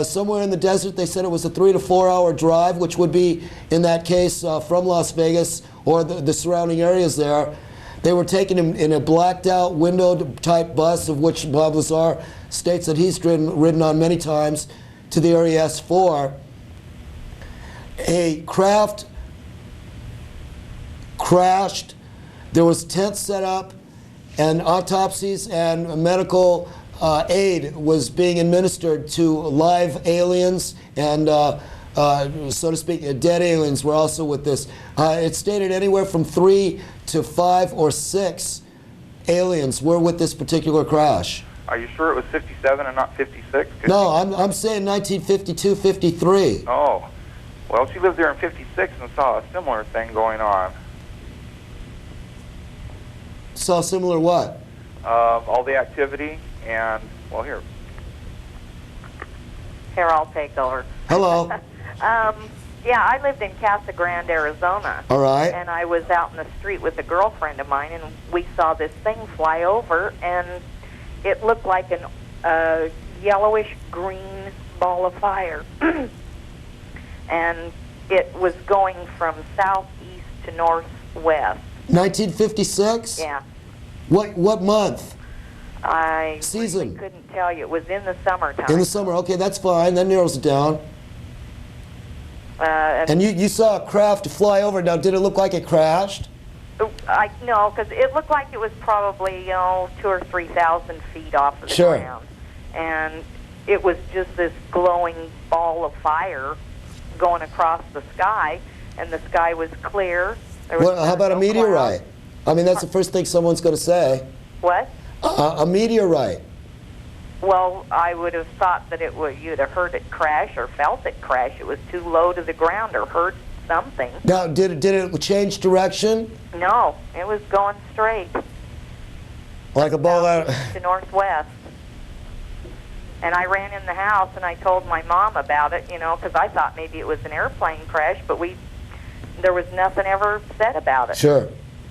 Somewhere in the desert. They said it was a 3 to 4 hour drive, which would be, in that case, from Las Vegas or the surrounding areas there. They were taken in a blacked out window-type bus, of which Bob Lazar states that he's ridden on many times, to the area S4. A craft crashed. There was tents set up, and autopsies and medical aid was being administered to live aliens, and so to speak, dead aliens were also with this. It stated anywhere from 3 to 5 or 6 aliens were with this particular crash. Are you sure it was 57 and not 56? No, I'm saying 1952-53. Oh. Well, she lived there in 56 and saw a similar thing going on. Saw similar what? All the activity and, well, here. Here, I'll take over. Hello. Yeah, I lived in Casa Grande, Arizona. All right. And I was out in the street with a girlfriend of mine, and we saw this thing fly over, and it looked like a yellowish-green ball of fire. And it was going from southeast to northwest. 1956? Yeah. What month? I Season? really couldn't tell you. It was in the summertime. In the summer. Okay, that's fine. That narrows it down. And you saw a craft fly over. Now, did it look like it crashed? No, because it looked like it was probably 2,000 or 3,000 feet off of the ground. And it was just this glowing ball of fire going across the sky, and the sky was clear. Well, how about a meteorite? I mean, that's the first thing someone's going to say. What? A meteorite. Well, I would have thought that you'd have heard it crash or felt it crash. It was too low to the ground, or heard something. Now, did it change direction? No, it was going straight. Like a ball out to northwest. And I ran in the house and I told my mom about it, because I thought maybe it was an airplane crash, but there was nothing ever said about it. Sure.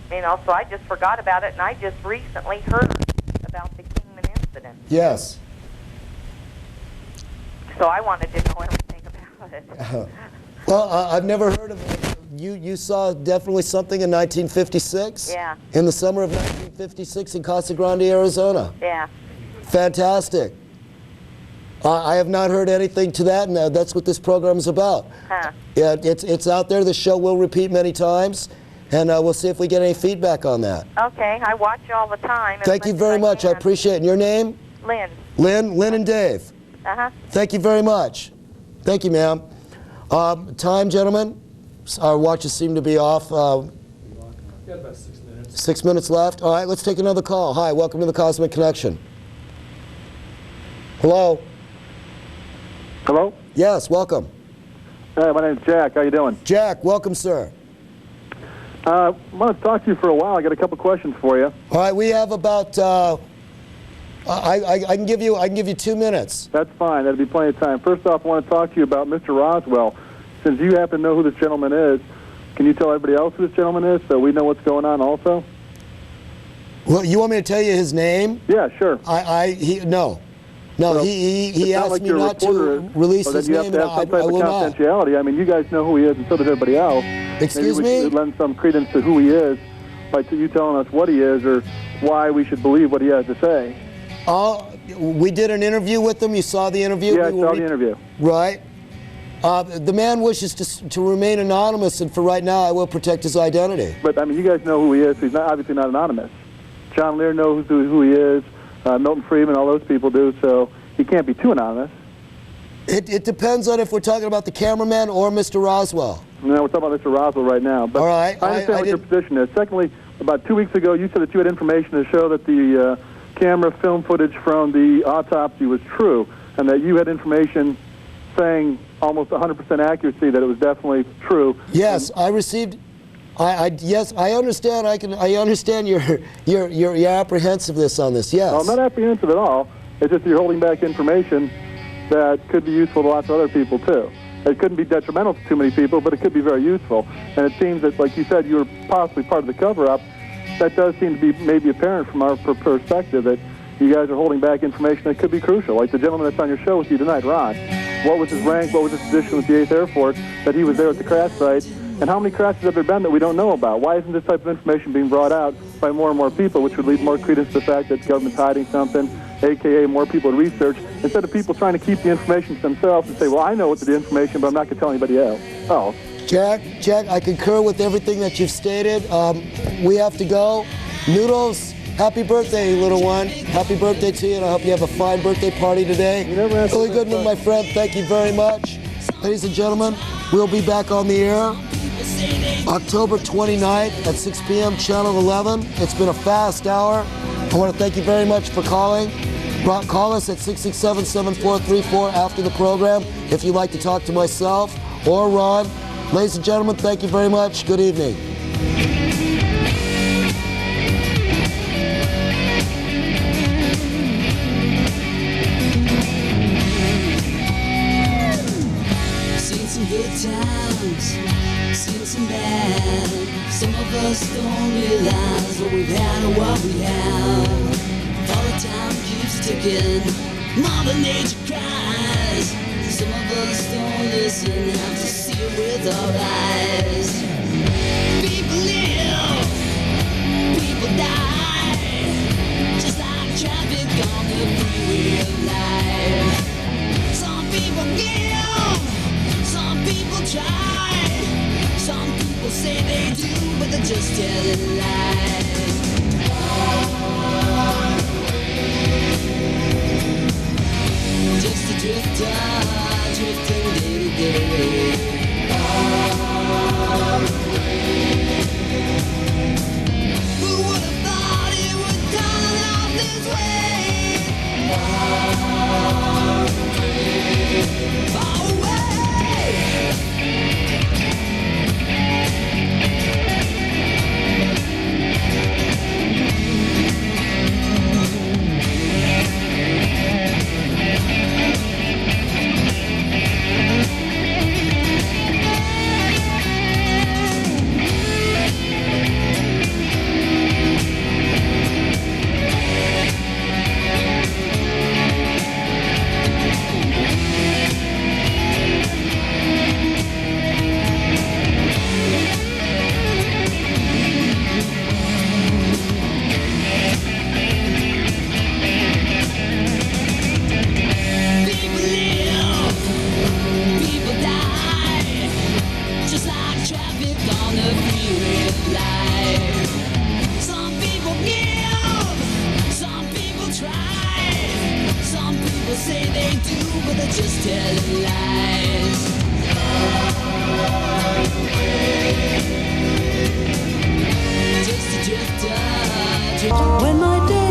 So I just forgot about it, and I just recently heard about the Kingman incident. Yes. So I wanted to know everything about it. Well, I've never heard of it. You saw definitely something in 1956? Yeah. In the summer of 1956 in Casa Grande, Arizona? Yeah. Fantastic. I have not heard anything to that, and that's what this program is about. Huh. Yeah, it's out there. The show will repeat many times, and we'll see if we get any feedback on that. Okay, I watch you all the time. Thank you very much. I appreciate it. And your name? Lynn. Lynn and Dave. Uh-huh. Thank you very much. Thank you, ma'am. Time, gentlemen? Our watches seem to be off. Got about 6 minutes. 6 minutes left. All right, let's take another call. Hi, welcome to the Cosmic Connection. Hello? Hello? Yes, welcome. Hey, my name's Jack. How you doing? Jack, welcome, sir. I want to talk to you for a while. I got a couple questions for you. All right, we have about. I can give you 2 minutes. That's fine. That'll be plenty of time. First off, I want to talk to you about Mr. Roswell. Since you happen to know who this gentleman is, can you tell everybody else who this gentleman is so we know what's going on also? Well, you want me to tell you his name? Yeah, sure. No. No, well, he asked like me not to release his name, and I will not. Confidentiality. I mean, you guys know who he is, and so does everybody else. Excuse Maybe we should lend some credence to who he is by you telling us what he is or why we should believe what he has to say. We did an interview with him. You saw the interview? Yeah, I saw the interview. Right. The man wishes to remain anonymous, and for right now, I will protect his identity. But, I mean, you guys know who he is, so he's obviously not anonymous. John Lear knows who he is. Milton Friedman, all those people do, so he can't be too anonymous. It depends on if we're talking about the cameraman or Mr. Roswell. No, we're talking about Mr. Roswell right now. But all right. I understand what your position is. Secondly, about 2 weeks ago, you said that you had information to show that the camera film footage from the autopsy was true, and that you had information saying almost 100% accuracy that it was definitely true. Yes, I received. Yes, I understand. I understand your apprehensiveness on this. Yes. No, I'm not apprehensive at all. It's just you're holding back information that could be useful to lots of other people too. It couldn't be detrimental to too many people, but it could be very useful. And it seems that, like you said, you were possibly part of the cover-up. That does seem to be maybe apparent from our perspective that you guys are holding back information that could be crucial. Like the gentleman that's on your show with you tonight, Ron. What was his rank? What was his position with the 8th Air Force? That he was there at the crash site? And how many crashes have there been that we don't know about? Why isn't this type of information being brought out by more and more people, which would lead more credence to the fact that the government's hiding something, a.k.a. more people to research, instead of people trying to keep the information to themselves and say, well, I know what's the information, but I'm not going to tell anybody else. Oh. Jack, I concur with everything that you've stated. We have to go. Noodles, happy birthday, little one. Happy birthday to you, and I hope you have a fine birthday party today. Billy Goodman, my friend, thank you very much. Ladies and gentlemen, we'll be back on the air October 29th at 6 p.m., Channel 11. It's been a fast hour. I want to thank you very much for calling. Call us at 667-7434 after the program if you'd like to talk to myself or Ron. Ladies and gentlemen, thank you very much. Good evening. Seen some good times, seen some bad. Some of us don't realize what we've had or what we have. For the time keeps ticking, Mother Nature cries. Some of us don't listen, have to see it with our eyes. People live, people die, just like traffic on the freeway of life. Some people give, some people try, some people say they do, but they're just telling lies. Just a drifter, drifting day to day. Who would have thought it would turn out this way? Far away. When my day